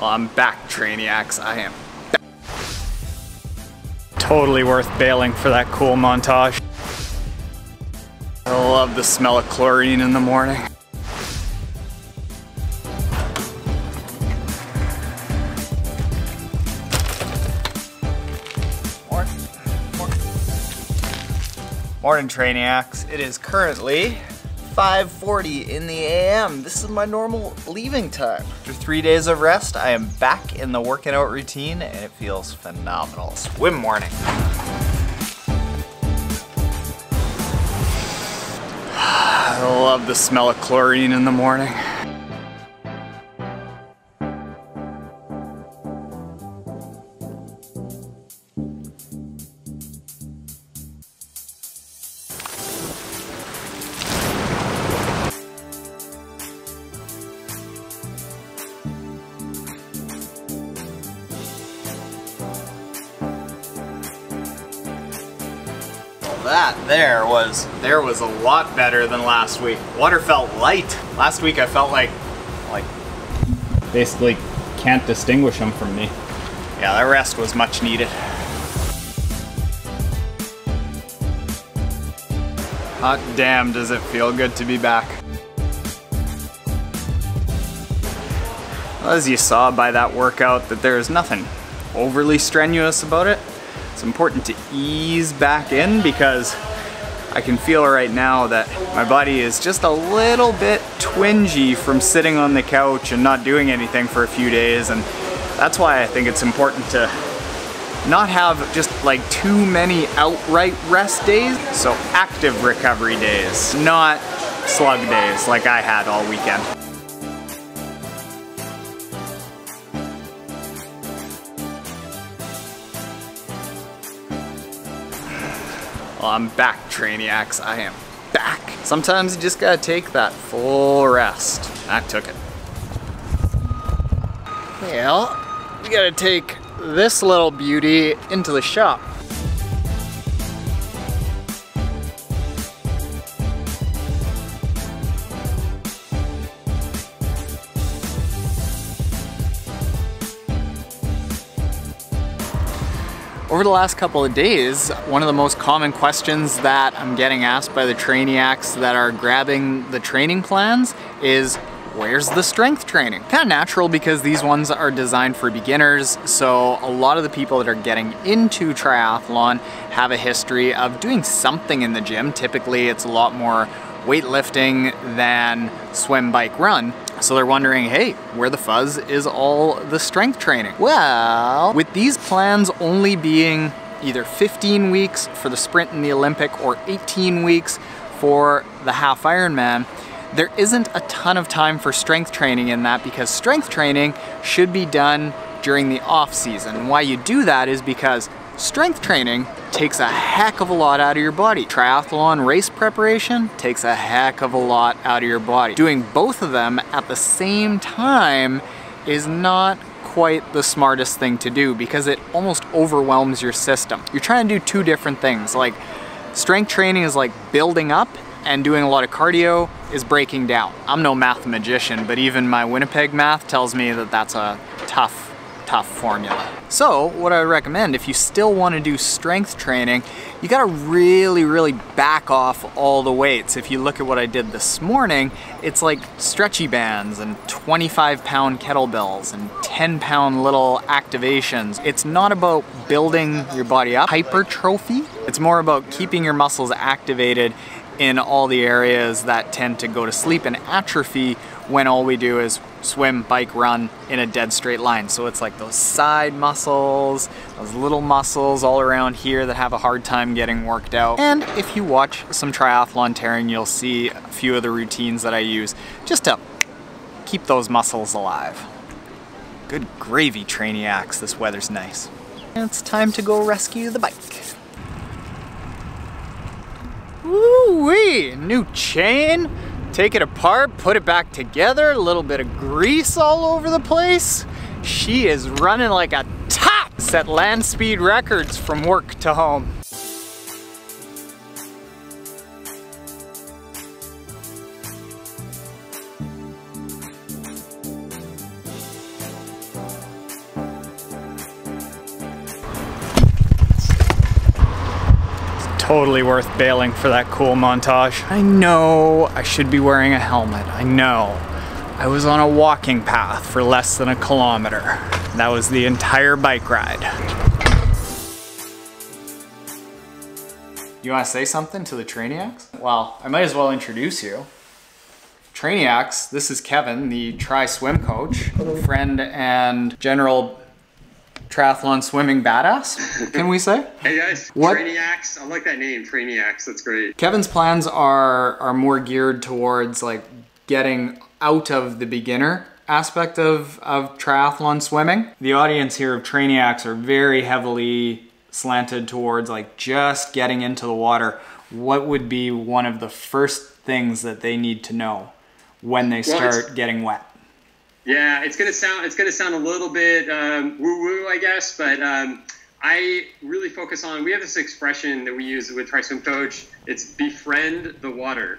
Well, I'm back, Trainiacs. I am back. Totally worth bailing for that cool montage. I love the smell of chlorine in the morning. Morning, Trainiacs. It is currently 5:40 in the AM. This is my normal leaving time. After 3 days of rest, I am back in the working out routine and it feels phenomenal. Swim morning. I love the smell of chlorine in the morning. That there was a lot better than last week. Water felt light. Last week I felt like basically can't distinguish them from me. Yeah, that rest was much needed. Hot damn, does it feel good to be back. As you saw by that workout, that there is nothing overly strenuous about it. It's important to ease back in because I can feel right now that my body is just a little bit twingy from sitting on the couch and not doing anything for a few days, and that's why I think it's important to not have just like too many outright rest days. So active recovery days, not slug days like I had all weekend. Well, I'm back, Trainiacs. I am back. Sometimes you just gotta take that full rest. I took it. Well, we gotta take this little beauty into the shop. Over the last couple of days, one of the most common questions that I'm getting asked by the Trainiacs that are grabbing the training plans is, where's the strength training? Kind of natural because these ones are designed for beginners, so a lot of the people that are getting into triathlon have a history of doing something in the gym. Typically it's a lot more weightlifting than swim, bike, run. So they're wondering, hey, where the fuzz is all the strength training? Well, with these plans only being either 15 weeks for the sprint and the Olympic or 18 weeks for the half Ironman, there isn't a ton of time for strength training in that because strength training should be done during the off season. And why you do that is because strength training takes a heck of a lot out of your body. Triathlon race preparation takes a heck of a lot out of your body. Doing both of them at the same time is not quite the smartest thing to do because it almost overwhelms your system. You're trying to do two different things. Like strength training is like building up and doing a lot of cardio is breaking down. I'm no math magician, but even my Winnipeg math tells me that that's a tough formula. So what I would recommend, if you still want to do strength training, you gotta really back off all the weights. If you look at what I did this morning, it's like stretchy bands and 25-pound kettlebells and 10-pound little activations. It's not about building your body up, hypertrophy. It's more about keeping your muscles activated in all the areas that tend to go to sleep and atrophy when all we do is swim, bike, run in a dead straight line. So it's like those side muscles, those little muscles all around here that have a hard time getting worked out. And if you watch some Triathlon Taren, you'll see a few of the routines that I use just to keep those muscles alive. Good gravy, Trainiacs, this weather's nice. And it's time to go rescue the bike. Woo-wee, new chain. Take it apart, put it back together, a little bit of grease all over the place. She is running like a top! Set land speed records from work to home. Totally worth bailing for that cool montage. I know I should be wearing a helmet. I know. I was on a walking path for less than a kilometer. That was the entire bike ride. You want to say something to the Trainiacs? Well, I might as well introduce you. Trainiacs, this is Kevin, the tri-swim coach, friend and general triathlon swimming badass, can we say? Hey guys, what? Trainiacs, I like that name, Trainiacs, that's great. Kevin's plans are more geared towards like getting out of the beginner aspect of triathlon swimming. The audience here of Trainiacs are very heavily slanted towards like just getting into the water. What would be one of the first things that they need to know when they start getting wet? Yeah, it's gonna sound a little bit woo-woo, I guess, but I really focus on, we have this expression that we use with Tri-Swim Coach, it's befriend the water.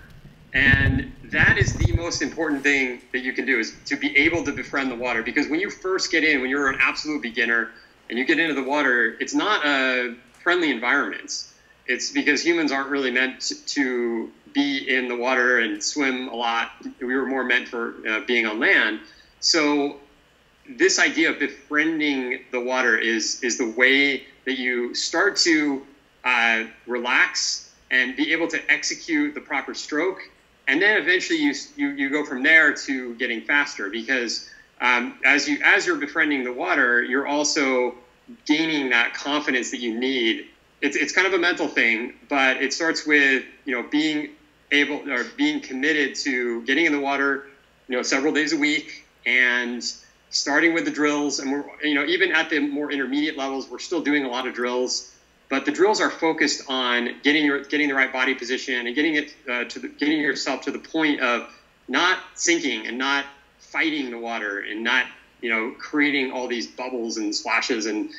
And that is the most important thing that you can do, is to be able to befriend the water. Because when you first get in, when you're an absolute beginner and you get into the water, it's not a friendly environment. It's because humans aren't really meant to be in the water and swim a lot. We were more meant for being on land. So this idea of befriending the water is the way that you start to relax and be able to execute the proper stroke. And then eventually you go from there to getting faster, because as you're befriending the water, you're also gaining that confidence that you need. It's kind of a mental thing, but it starts with, you know, being committed to getting in the water, you know, several days a week, and starting with the drills. And we're, you know, even at the more intermediate levels, we're still doing a lot of drills. But the drills are focused on getting the right body position and getting yourself to the point of not sinking and not fighting the water and not, you know, creating all these bubbles and splashes and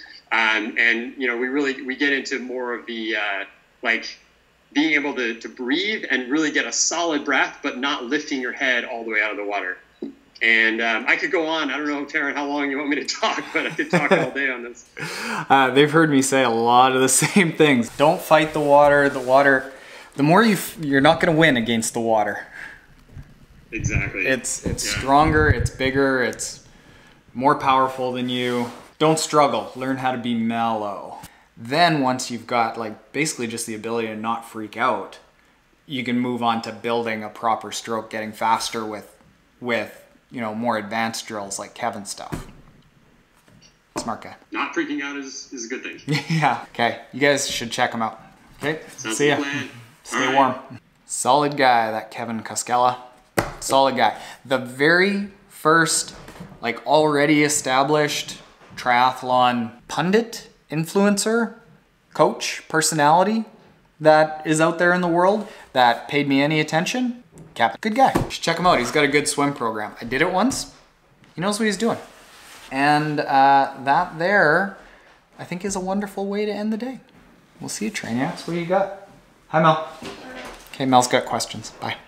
you know, we get into more of the like being able to breathe and really get a solid breath, but not lifting your head all the way out of the water. And I could go on. I don't know, Taren, how long you want me to talk, but I could talk all day on this. They've heard me say a lot of the same things. Don't fight the water. The water, the more you're not going to win against the water. Exactly. It's stronger, it's bigger, it's more powerful than you. Don't struggle. Learn how to be mellow. Then once you've got like basically just the ability to not freak out, you can move on to building a proper stroke, getting faster with you know, more advanced drills like Kevin's stuff. Smart guy. Not freaking out is a good thing. Yeah. Okay. You guys should check him out. Okay. Sounds See ya. Plan. Stay warm. Solid guy, that Kevin Koskella. Solid guy. The very first, like, already established triathlon pundit, influencer, coach, personality that is out there in the world that paid me any attention. Cap, good guy. You should check him out. He's got a good swim program. I did it once. He knows what he's doing. And that there, I think, is a wonderful way to end the day. We'll see you, Trainiacs. What do you got? Hi, Mel. Okay, Mel's got questions. Bye.